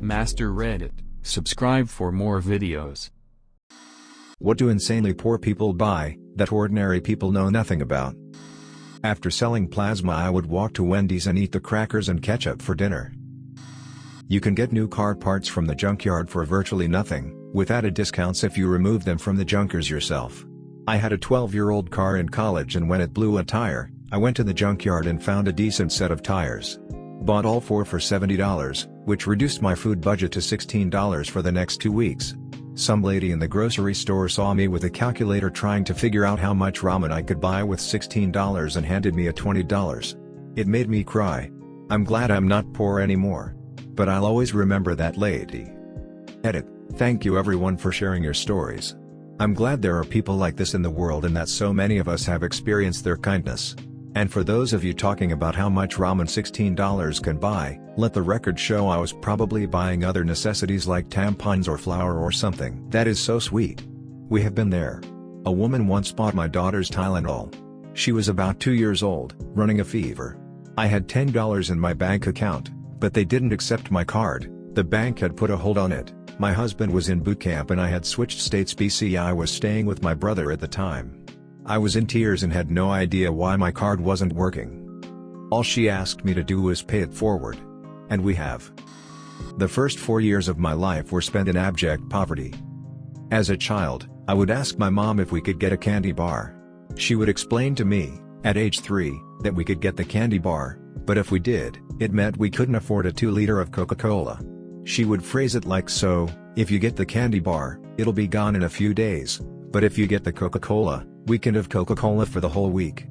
Master Reddit, subscribe for more videos. What do insanely poor people buy, that ordinary people know nothing about? After selling plasma, I would walk to Wendy's and eat the crackers and ketchup for dinner. You can get new car parts from the junkyard for virtually nothing, with added discounts if you remove them from the junkers yourself. I had a 12-year-old car in college, and when it blew a tire, I went to the junkyard and found a decent set of tires. Bought all four for $70, which reduced my food budget to $16 for the next 2 weeks. Some lady in the grocery store saw me with a calculator trying to figure out how much ramen I could buy with $16 and handed me a $20. It made me cry. I'm glad I'm not poor anymore. But I'll always remember that lady. Edit. Thank you everyone for sharing your stories. I'm glad there are people like this in the world and that so many of us have experienced their kindness. And for those of you talking about how much ramen $16 can buy, let the record show I was probably buying other necessities like tampons or flour or something. That is so sweet. We have been there. A woman once bought my daughter's Tylenol. She was about 2 years old, running a fever. I had $10 in my bank account, but they didn't accept my card. The bank had put a hold on it. My husband was in boot camp and I had switched states. I was staying with my brother at the time. I was in tears and had no idea why my card wasn't working. All she asked me to do was pay it forward. And we have. The first 4 years of my life were spent in abject poverty. As a child, I would ask my mom if we could get a candy bar. She would explain to me, at age 3, that we could get the candy bar, but if we did, it meant we couldn't afford a 2-liter of Coca-Cola. She would phrase it like so: if you get the candy bar, it'll be gone in a few days, but if you get the Coca-Cola, we can have Coca-Cola for the whole week.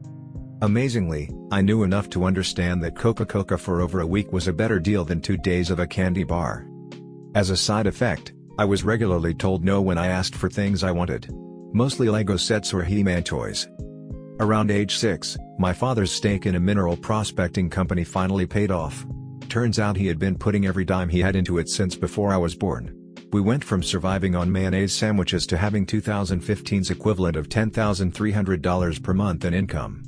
Amazingly, I knew enough to understand that Coca-Cola for over a week was a better deal than 2 days of a candy bar. As a side effect, I was regularly told no when I asked for things I wanted. Mostly Lego sets or He-Man toys. Around age 6, my father's stake in a mineral prospecting company finally paid off. Turns out he had been putting every dime he had into it since before I was born. We went from surviving on mayonnaise sandwiches to having 2015's equivalent of $10,300 per month in income.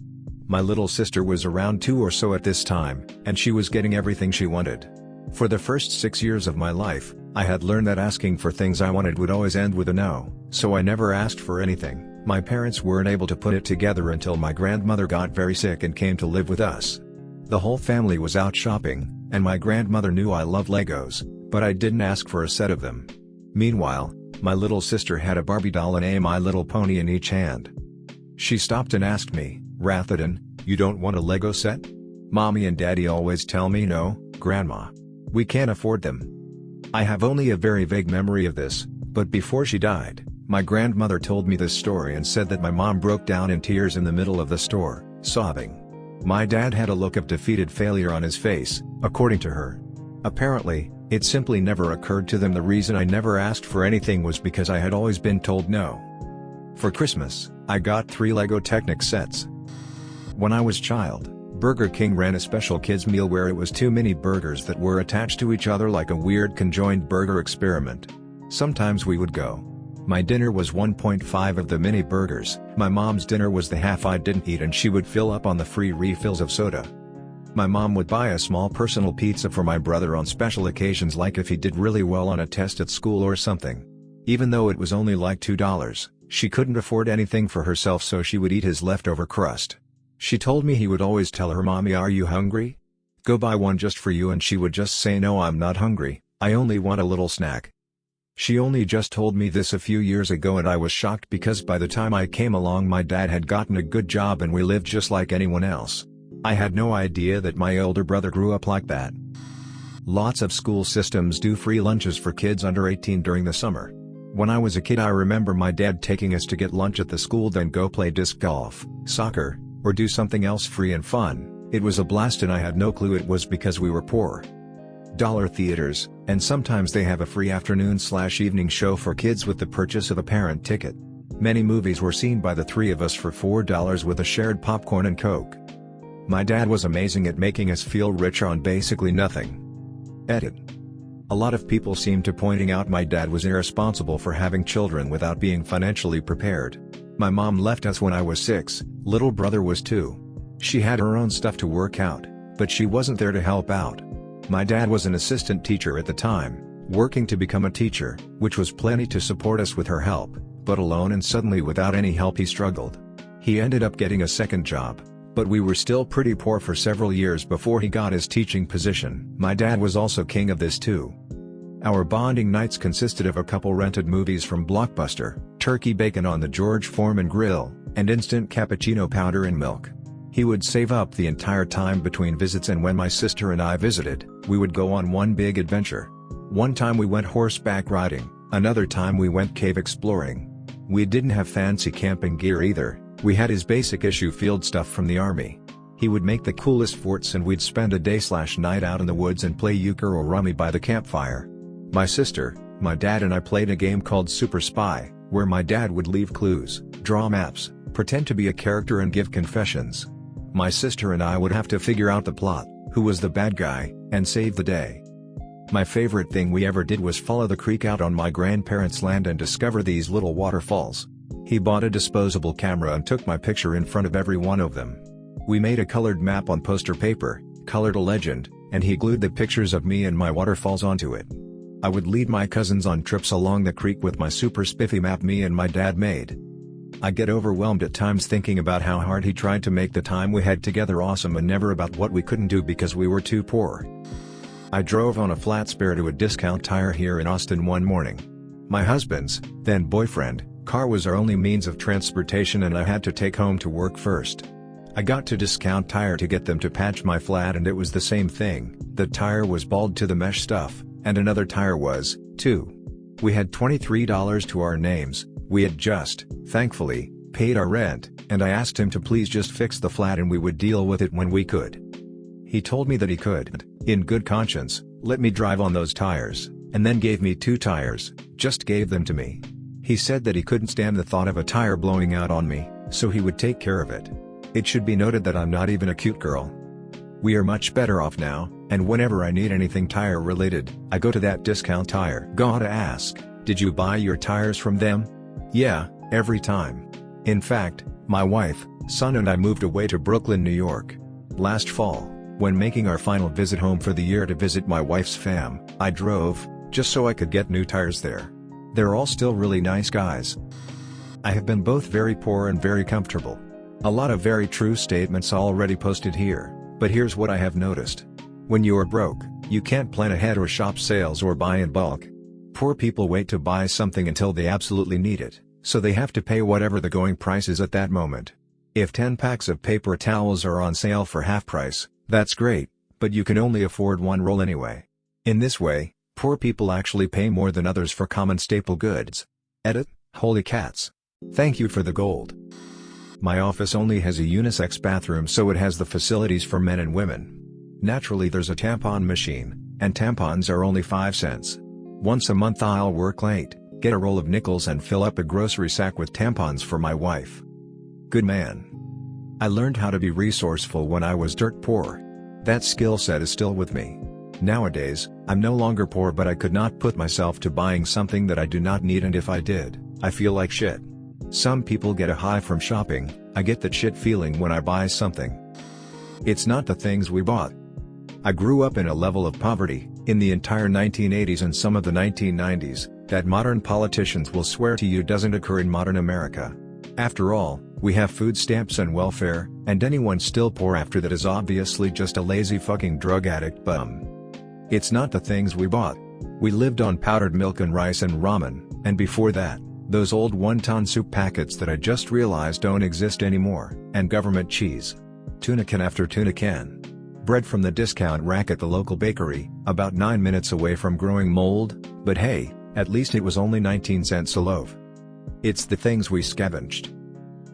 My little sister was around 2 or so at this time, and she was getting everything she wanted. For the first 6 years of my life, I had learned that asking for things I wanted would always end with a no, so I never asked for anything. My parents weren't able to put it together until my grandmother got very sick and came to live with us. The whole family was out shopping, and my grandmother knew I loved Legos, but I didn't ask for a set of them. Meanwhile, my little sister had a Barbie doll and a My Little Pony in each hand. She stopped and asked me, "Rathadan, you don't want a Lego set? Mommy and Daddy always tell me no, Grandma. We can't afford them." I have only a very vague memory of this, but before she died, my grandmother told me this story and said that my mom broke down in tears in the middle of the store, sobbing. My dad had a look of defeated failure on his face, according to her. Apparently, it simply never occurred to them the reason I never asked for anything was because I had always been told no. For Christmas, I got 3 Lego Technic sets. When I was a child, Burger King ran a special kids meal where it was 2 mini burgers that were attached to each other like a weird conjoined burger experiment. Sometimes we would go. My dinner was 1.5 of the mini burgers, my mom's dinner was the half I didn't eat, and she would fill up on the free refills of soda. My mom would buy a small personal pizza for my brother on special occasions, like if he did really well on a test at school or something. Even though it was only like $2, she couldn't afford anything for herself, so she would eat his leftover crust. She told me he would always tell her, "Mommy, are you hungry? Go buy one just for you," and she would just say, "No, I'm not hungry, I only want a little snack." She only just told me this a few years ago, and I was shocked because by the time I came along my dad had gotten a good job and we lived just like anyone else. I had no idea that my older brother grew up like that. Lots of school systems do free lunches for kids under 18 during the summer. When I was a kid, I remember my dad taking us to get lunch at the school, then go play disc golf, soccer, or do something else free and fun. It was a blast and I had no clue it was because we were poor. Dollar theaters, and sometimes they have a free afternoon/evening show for kids with the purchase of a parent ticket. Many movies were seen by the 3 of us for $4 with a shared popcorn and Coke. My dad was amazing at making us feel rich on basically nothing. Edit. A lot of people seem to pointing out my dad was irresponsible for having children without being financially prepared. My mom left us when I was 6, little brother was 2. She had her own stuff to work out, but she wasn't there to help out. My dad was an assistant teacher at the time, working to become a teacher, which was plenty to support us with her help, but alone and suddenly without any help he struggled. He ended up getting a second job, but we were still pretty poor for several years before he got his teaching position. My dad was also king of this too. Our bonding nights consisted of a couple rented movies from Blockbuster, turkey bacon on the George Foreman grill, and instant cappuccino powder and milk. He would save up the entire time between visits, and when my sister and I visited, we would go on one big adventure. One time we went horseback riding, another time we went cave exploring. We didn't have fancy camping gear either, we had his basic issue field stuff from the army. He would make the coolest forts and we'd spend a day/night out in the woods and play euchre or rummy by the campfire. My sister, my dad and I played a game called Super Spy, where my dad would leave clues, draw maps, pretend to be a character and give confessions. My sister and I would have to figure out the plot, who was the bad guy, and save the day. My favorite thing we ever did was follow the creek out on my grandparents' land and discover these little waterfalls. He bought a disposable camera and took my picture in front of every one of them. We made a colored map on poster paper, colored a legend, and he glued the pictures of me and my waterfalls onto it. I would lead my cousins on trips along the creek with my super spiffy map me and my dad made. I get overwhelmed at times thinking about how hard he tried to make the time we had together awesome and never about what we couldn't do because we were too poor. I drove on a flat spare to a discount tire here in Austin one morning. My husband's, then boyfriend, car was our only means of transportation and I had to take home to work first. I got to Discount Tire to get them to patch my flat and it was the same thing, the tire was bald to the mesh stuff, and another tire was, too. We had $23 to our names, we had just, thankfully, paid our rent, and I asked him to please just fix the flat and we would deal with it when we could. He told me that he could, in good conscience, let me drive on those tires, and then gave me 2 tires, just gave them to me. He said that he couldn't stand the thought of a tire blowing out on me, so he would take care of it. It should be noted that I'm not even a cute girl. We are much better off now, and whenever I need anything tire related, I go to that Discount Tire. Gotta ask, did you buy your tires from them? Yeah, every time. In fact, my wife, son and I moved away to Brooklyn, New York. Last fall, when making our final visit home for the year to visit my wife's fam, I drove, just so I could get new tires there. They're all still really nice guys. I have been both very poor and very comfortable. A lot of very true statements already posted here, but here's what I have noticed. When you are broke, you can't plan ahead or shop sales or buy in bulk. Poor people wait to buy something until they absolutely need it, so they have to pay whatever the going price is at that moment. If 10 packs of paper towels are on sale for half price, that's great, but you can only afford one roll anyway. In this way, poor people actually pay more than others for common staple goods. Edit, holy cats. Thank you for the gold. My office only has a unisex bathroom, so it has the facilities for men and women. Naturally there's a tampon machine, and tampons are only 5 cents. Once a month I'll work late, get a roll of nickels and fill up a grocery sack with tampons for my wife. Good man. I learned how to be resourceful when I was dirt poor. That skill set is still with me. Nowadays, I'm no longer poor, but I could not put myself to buying something that I do not need, and if I did, I feel like shit. Some people get a high from shopping, I get that shit feeling when I buy something. It's not the things we bought. I grew up in a level of poverty, in the entire 1980s and some of the 1990s, that modern politicians will swear to you doesn't occur in modern America. After all, we have food stamps and welfare, and anyone still poor after that is obviously just a lazy fucking drug addict bum. It's not the things we bought. We lived on powdered milk and rice and ramen, and before that, those old wonton soup packets that I just realized don't exist anymore, and government cheese. Tuna can after tuna can. Bread from the discount rack at the local bakery, about 9 minutes away from growing mold, but hey, at least it was only 19 cents a loaf. It's the things we scavenged.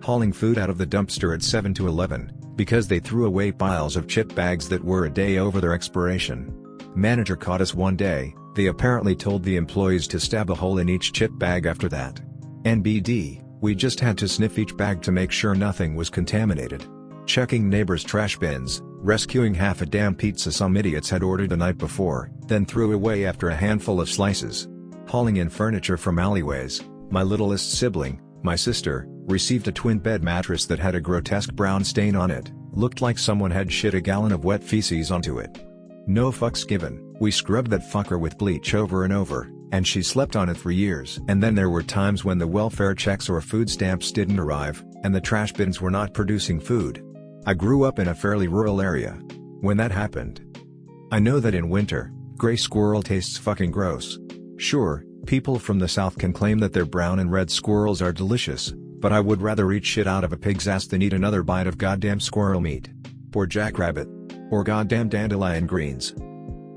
Hauling food out of the dumpster at 7-Eleven, because they threw away piles of chip bags that were a day over their expiration. Manager caught us one day, they apparently told the employees to stab a hole in each chip bag after that. NBD, we just had to sniff each bag to make sure nothing was contaminated. Checking neighbors' trash bins, rescuing half a damn pizza some idiots had ordered the night before, then threw away after a handful of slices. Hauling in furniture from alleyways, my littlest sibling, my sister, received a twin bed mattress that had a grotesque brown stain on it, looked like someone had shit a gallon of wet feces onto it. No fucks given, We scrubbed that fucker with bleach over and over, and she slept on it for years. And then there were times when the welfare checks or food stamps didn't arrive, and the trash bins were not producing food. I grew up in a fairly rural area when that happened. I know that in winter, gray squirrel tastes fucking gross. Sure, people from the south can claim that their brown and red squirrels are delicious, but I would rather eat shit out of a pig's ass than eat another bite of goddamn squirrel meat. Or jackrabbit. Or goddamn dandelion greens.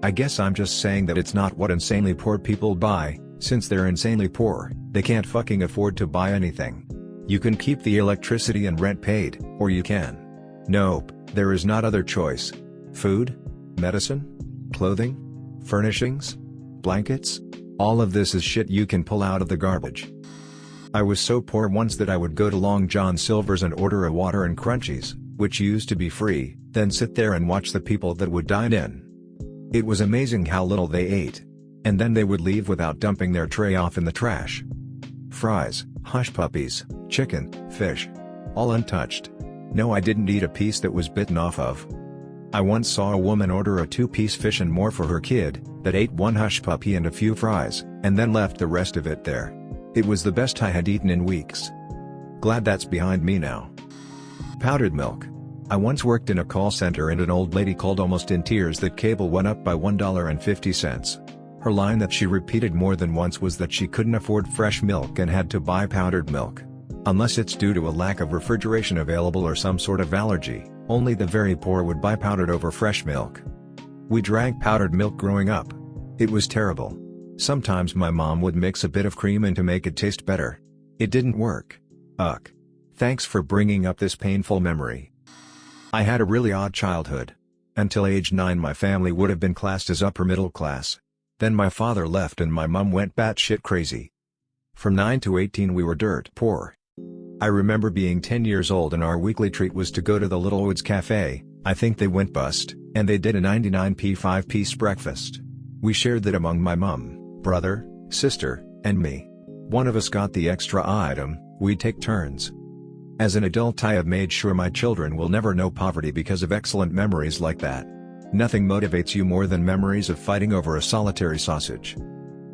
I guess I'm just saying that it's not what insanely poor people buy. Since they're insanely poor, they can't fucking afford to buy anything. You can keep the electricity and rent paid, or you can. Nope, there is not other choice. Food? Medicine? Clothing? Furnishings? Blankets? All of this is shit you can pull out of the garbage. I was so poor once that I would go to Long John Silver's and order a water and crunchies, which used to be free, then sit there and watch the people that would dine in. It was amazing how little they ate. And then they would leave without dumping their tray off in the trash. Fries, hush puppies, chicken, fish. All untouched. No, I didn't eat a piece that was bitten off of. I once saw a woman order a 2-piece fish and more for her kid, that ate one hush puppy and a few fries, and then left the rest of it there. It was the best I had eaten in weeks. Glad that's behind me now. Powdered milk. I once worked in a call center and an old lady called almost in tears that cable went up by $1.50. Her line that she repeated more than once was that she couldn't afford fresh milk and had to buy powdered milk. Unless it's due to a lack of refrigeration available or some sort of allergy, only the very poor would buy powdered over fresh milk. We drank powdered milk growing up. It was terrible. Sometimes my mom would mix a bit of cream in to make it taste better. It didn't work. Ugh. Thanks for bringing up this painful memory. I had a really odd childhood. Until age 9 my family would have been classed as upper middle class. Then my father left and my mom went batshit crazy. From 9 to 18 we were dirt poor. I remember being 10 years old and our weekly treat was to go to the Little Woods Cafe. I think they went bust, and they did a 99p 5-piece breakfast. We shared that among my mom, brother, sister, and me. One of us got the extra item, we'd take turns. As an adult I have made sure my children will never know poverty because of excellent memories like that. Nothing motivates you more than memories of fighting over a solitary sausage.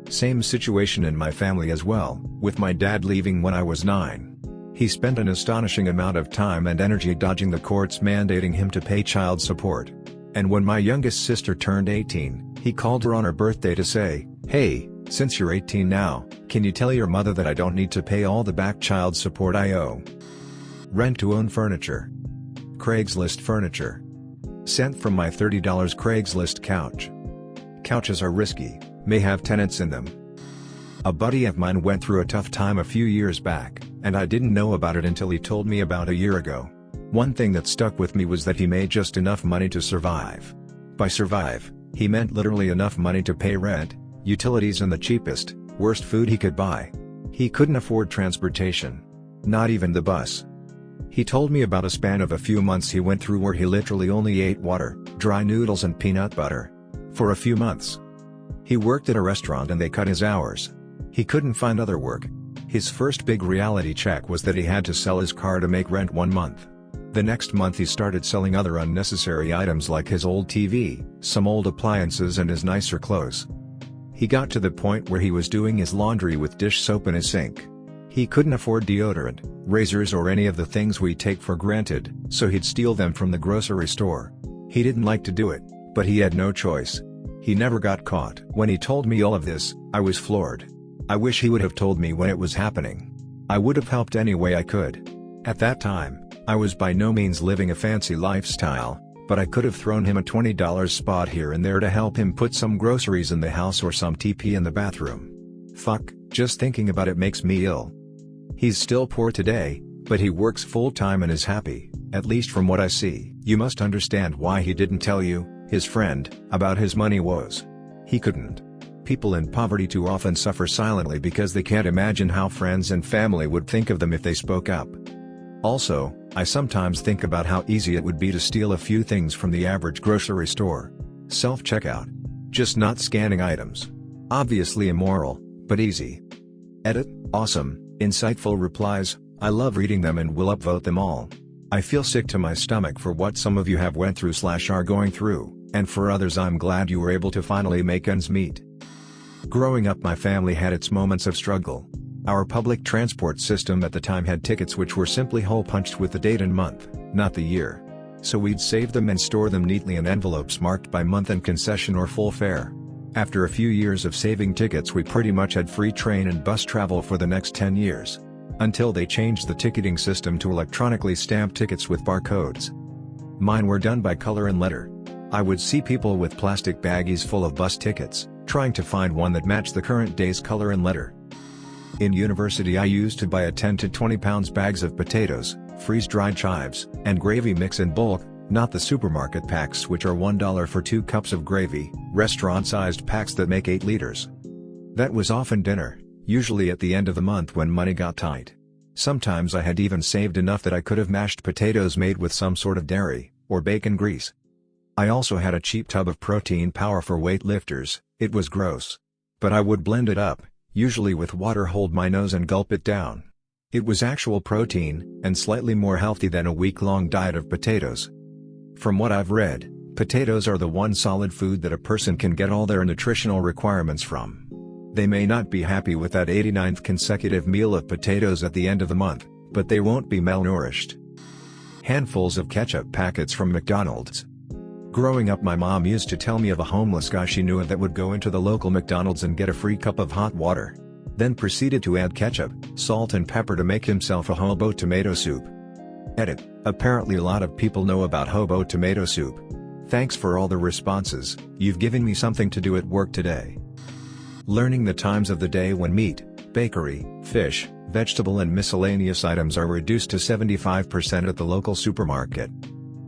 Same situation in my family as well, with my dad leaving when I was 9. He spent an astonishing amount of time and energy dodging the courts mandating him to pay child support. And when my youngest sister turned 18, he called her on her birthday to say, "Hey, since you're 18 now, can you tell your mother that I don't need to pay all the back child support I owe?" Rent-to-own furniture. Craigslist furniture. Sent from my $30 Craigslist couch. Couches are risky, may have tenants in them. A buddy of mine went through a tough time a few years back, and I didn't know about it until he told me about a year ago. One thing that stuck with me was that he made just enough money to survive. By survive, he meant literally enough money to pay rent, utilities and the cheapest, worst food he could buy. He couldn't afford transportation. Not even the bus. He told me about a span of a few months he went through where he literally only ate water, dry noodles and peanut butter. For a few months. He worked at a restaurant and they cut his hours. He couldn't find other work. His first big reality check was that he had to sell his car to make rent 1 month. The next month he started selling other unnecessary items like his old TV, some old appliances and his nicer clothes. He got to the point where he was doing his laundry with dish soap in his sink. He couldn't afford deodorant, razors or any of the things we take for granted, so he'd steal them from the grocery store. He didn't like to do it, but he had no choice. He never got caught. When he told me all of this, I was floored. I wish he would have told me when it was happening. I would have helped any way I could. At that time, I was by no means living a fancy lifestyle, but I could have thrown him a $20 spot here and there to help him put some groceries in the house or some TP in the bathroom. Fuck, just thinking about it makes me ill. He's still poor today, but he works full-time and is happy, at least from what I see. You must understand why he didn't tell you, his friend, about his money woes. He couldn't. People in poverty too often suffer silently because they can't imagine how friends and family would think of them if they spoke up. Also, I sometimes think about how easy it would be to steal a few things from the average grocery store. Self-checkout. Just not scanning items. Obviously immoral, but easy. Edit, awesome, insightful replies, I love reading them and will upvote them all. I feel sick to my stomach for what some of you have went through/are going through. And for others, I'm glad you were able to finally make ends meet. Growing up, my family had its moments of struggle. Our public transport system at the time had tickets which were simply hole punched with the date and month, not the year. So we'd save them and store them neatly in envelopes marked by month and concession or full fare. After a few years of saving tickets, we pretty much had free train and bus travel for the next 10 years. Until they changed the ticketing system to electronically stamped tickets with barcodes. Mine were done by color and letter. I would see people with plastic baggies full of bus tickets, trying to find one that matched the current day's color and letter. In university, I used to buy a 10 to 20 pounds bags of potatoes, freeze-dried chives, and gravy mix in bulk, not the supermarket packs which are $1 for 2 cups of gravy, restaurant-sized packs that make 8 liters. That was often dinner, usually at the end of the month when money got tight. Sometimes I had even saved enough that I could have mashed potatoes made with some sort of dairy, or bacon grease. I also had a cheap tub of protein powder for weightlifters. It was gross. But I would blend it up, usually with water, hold my nose and gulp it down. It was actual protein, and slightly more healthy than a week-long diet of potatoes. From what I've read, potatoes are the one solid food that a person can get all their nutritional requirements from. They may not be happy with that 89th consecutive meal of potatoes at the end of the month, but they won't be malnourished. Handfuls of ketchup packets from McDonald's. Growing up, my mom used to tell me of a homeless guy she knew that would go into the local McDonald's and get a free cup of hot water. Then proceeded to add ketchup, salt and pepper to make himself a hobo tomato soup. Edit. Apparently a lot of people know about hobo tomato soup. Thanks for all the responses, you've given me something to do at work today. Learning the times of the day when meat, bakery, fish, vegetable and miscellaneous items are reduced to 75% at the local supermarket.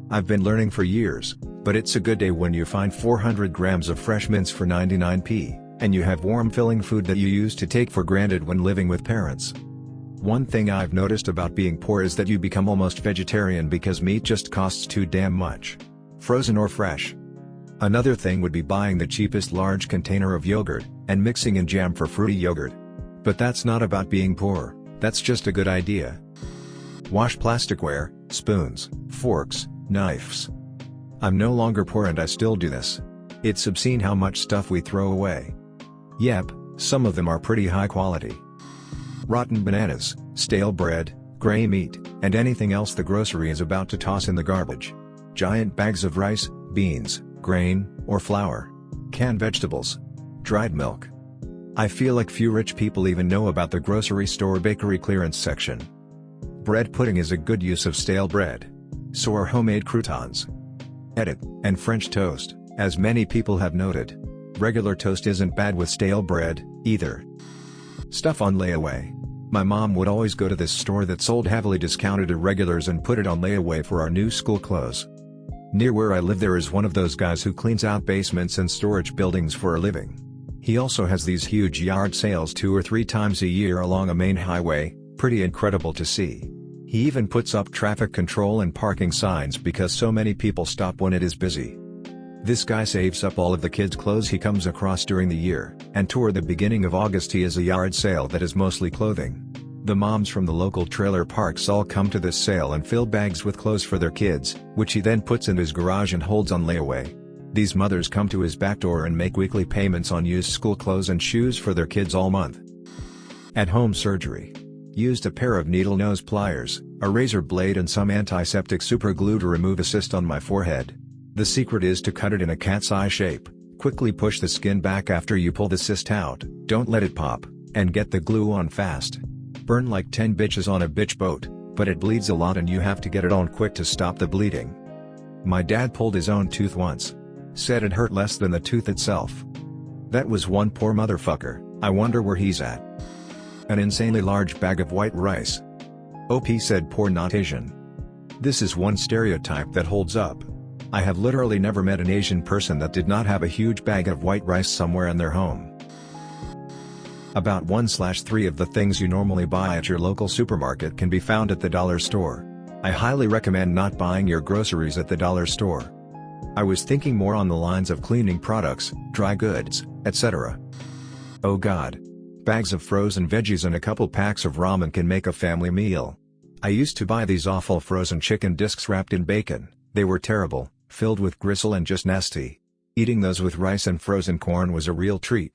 I've been learning for years, but it's a good day when you find 400 grams of fresh mince for 99p, and you have warm filling food that you used to take for granted when living with parents. One thing I've noticed about being poor is that you become almost vegetarian because meat just costs too damn much. Frozen or fresh. Another thing would be buying the cheapest large container of yogurt, and mixing in jam for fruity yogurt. But that's not about being poor, that's just a good idea. Wash plasticware, spoons, forks, knives. I'm no longer poor and I still do this. It's obscene how much stuff we throw away. Yep, some of them are pretty high quality. Rotten bananas, stale bread, gray meat, and anything else the grocery is about to toss in the garbage. Giant bags of rice, beans, grain, or flour. Canned vegetables. Dried milk. I feel like few rich people even know about the grocery store bakery clearance section. Bread pudding is a good use of stale bread. So are homemade croutons. Edit. And French toast, as many people have noted. Regular toast isn't bad with stale bread, either. Stuff on layaway. My mom would always go to this store that sold heavily discounted irregulars and put it on layaway for our new school clothes. Near where I live there is one of those guys who cleans out basements and storage buildings for a living. He also has these huge yard sales 2 or 3 times a year along a main highway, pretty incredible to see. He even puts up traffic control and parking signs because so many people stop when it is busy. This guy saves up all of the kids' clothes he comes across during the year, and toward the beginning of August he has a yard sale that is mostly clothing. The moms from the local trailer parks all come to this sale and fill bags with clothes for their kids, which he then puts in his garage and holds on layaway. These mothers come to his back door and make weekly payments on used school clothes and shoes for their kids all month. At-home surgery. Used a pair of needle nose pliers, a razor blade and some antiseptic superglue to remove a cyst on my forehead. The secret is to cut it in a cat's eye shape, quickly push the skin back after you pull the cyst out, don't let it pop, and get the glue on fast. Burn like 10 bitches on a bitch boat, but it bleeds a lot and you have to get it on quick to stop the bleeding. My dad pulled his own tooth once. Said it hurt less than the tooth itself. That was one poor motherfucker, I wonder where he's at. An insanely large bag of white rice. OP said poor not Asian. This is one stereotype that holds up. I have literally never met an Asian person that did not have a huge bag of white rice somewhere in their home. About 1/3 of the things you normally buy at your local supermarket can be found at the dollar store. I highly recommend not buying your groceries at the dollar store. I was thinking more on the lines of cleaning products, dry goods, etc. Oh god. Bags of frozen veggies and a couple packs of ramen can make a family meal. I used to buy these awful frozen chicken discs wrapped in bacon. They were terrible, filled with gristle and just nasty. Eating those with rice and frozen corn was a real treat.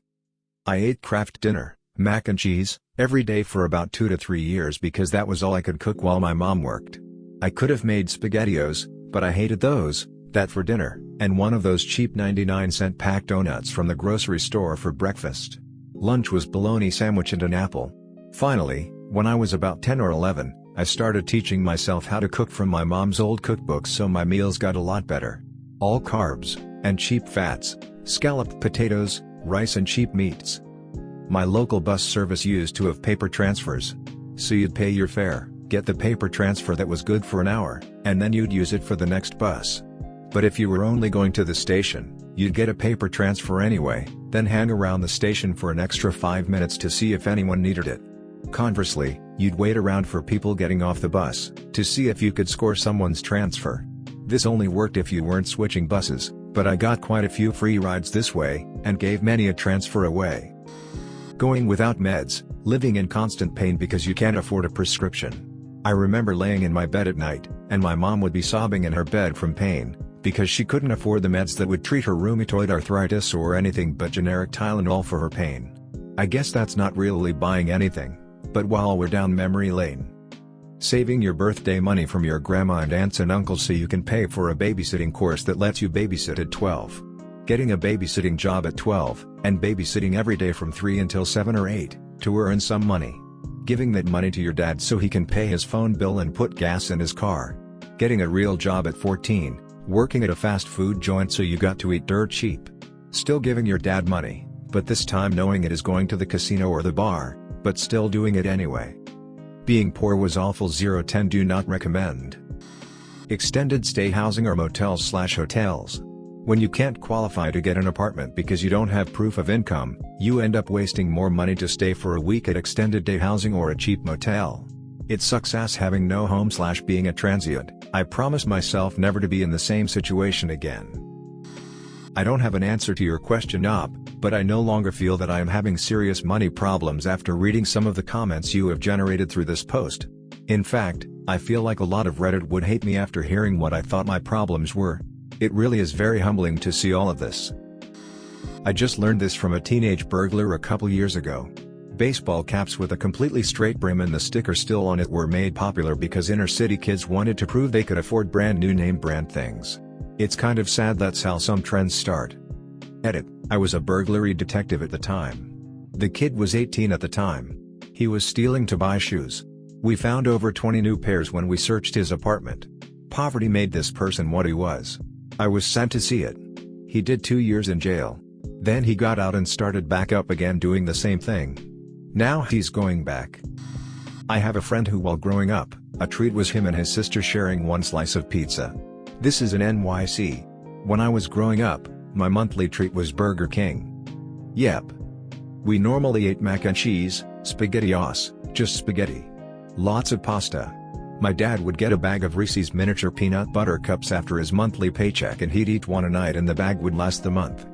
I ate Kraft Dinner, mac and cheese, every day for about 2 to 3 years because that was all I could cook while my mom worked. I could have made SpaghettiOs, but I hated those, that for dinner, and one of those cheap 99-cent packed donuts from the grocery store for breakfast. Lunch was bologna sandwich and an apple. Finally, when I was about 10 or 11, I started teaching myself how to cook from my mom's old cookbooks, so my meals got a lot better. All carbs, and cheap fats, scalloped potatoes, rice and cheap meats. My local bus service used to have paper transfers. So you'd pay your fare, get the paper transfer that was good for an hour, and then you'd use it for the next bus. But if you were only going to the station, you'd get a paper transfer anyway, then hang around the station for an extra 5 minutes to see if anyone needed it. Conversely, you'd wait around for people getting off the bus, to see if you could score someone's transfer. This only worked if you weren't switching buses, but I got quite a few free rides this way, and gave many a transfer away. Going without meds, living in constant pain because you can't afford a prescription. I remember laying in my bed at night, and my mom would be sobbing in her bed from pain, because she couldn't afford the meds that would treat her rheumatoid arthritis or anything but generic Tylenol for her pain. I guess that's not really buying anything, but while we're down memory lane. Saving your birthday money from your grandma and aunts and uncles so you can pay for a babysitting course that lets you babysit at 12. Getting a babysitting job at 12, and babysitting every day from 3 until 7 or 8, to earn some money. Giving that money to your dad so he can pay his phone bill and put gas in his car. Getting a real job at 14, working at a fast food joint so you got to eat dirt cheap. Still giving your dad money, but this time knowing it is going to the casino or the bar, but still doing it anyway. Being poor was awful. 0-10 do not recommend. Extended stay housing or motels/hotels. When you can't qualify to get an apartment because you don't have proof of income, you end up wasting more money to stay for a week at extended day housing or a cheap motel. It sucks ass having no home/being a transient. I promise myself never to be in the same situation again. I don't have an answer to your question, but I no longer feel that I am having serious money problems after reading some of the comments you have generated through this post. In fact, I feel like a lot of Reddit would hate me after hearing what I thought my problems were. It really is very humbling to see all of this. I just learned this from a teenage burglar a couple years ago. Baseball caps with a completely straight brim and the sticker still on it were made popular because inner city kids wanted to prove they could afford brand new name brand things. It's kind of sad that's how some trends start. Edit: I was a burglary detective at the time. The kid was 18 at the time. He was stealing to buy shoes. We found over 20 new pairs when we searched his apartment. Poverty made this person what he was. I was sad to see it. He did 2 years in jail. Then he got out and started back up again doing the same thing. Now he's going back. I have a friend who, while growing up, a treat was him and his sister sharing one slice of pizza. This is in NYC. When I was growing up, my monthly treat was Burger King. Yep. We normally ate mac and cheese, SpaghettiOs, just spaghetti. Lots of pasta. My dad would get a bag of Reese's miniature peanut butter cups after his monthly paycheck and he'd eat one a night and the bag would last the month.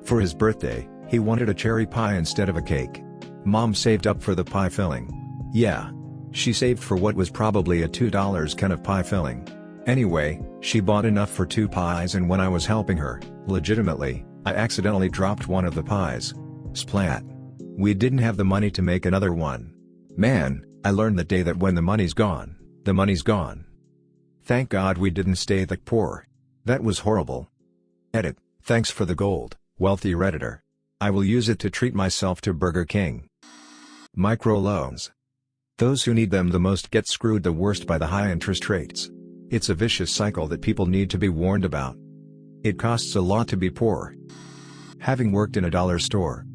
For his birthday, he wanted a cherry pie instead of a cake. Mom saved up for the pie filling. Yeah. She saved for what was probably a $2 can of pie filling. Anyway, she bought enough for 2 pies, and when I was helping her, legitimately, I accidentally dropped one of the pies. Splat. We didn't have the money to make another one. Man, I learned that day that when the money's gone, the money's gone. Thank God we didn't stay that poor. That was horrible. Edit: thanks for the gold, wealthy Redditor. I will use it to treat myself to Burger King. Microloans. Those who need them the most get screwed the worst by the high interest rates. It's a vicious cycle that people need to be warned about. It costs a lot to be poor. Having worked in a dollar store.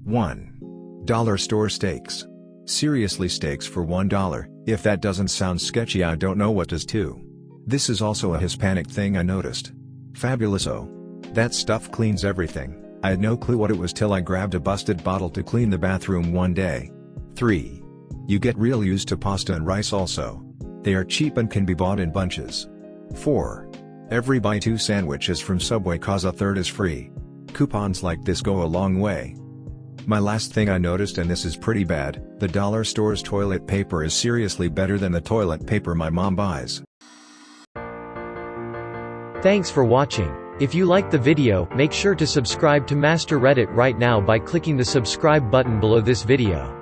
$1 store steaks. Seriously, steaks for $1, if that doesn't sound sketchy I don't know what does too. This is also a Hispanic thing I noticed. Fabuloso. That stuff cleans everything. I had no clue what it was till I grabbed a busted bottle to clean the bathroom one day. 3. You get real used to pasta and rice also. They are cheap and can be bought in bunches. 4. Every buy 2 sandwiches from Subway cause a third is free. Coupons like this go a long way. My last thing I noticed, and this is pretty bad, the dollar store's toilet paper is seriously better than the toilet paper my mom buys. Thanks for watching. If you liked the video, make sure to subscribe to Master Reddit right now by clicking the subscribe button below this video.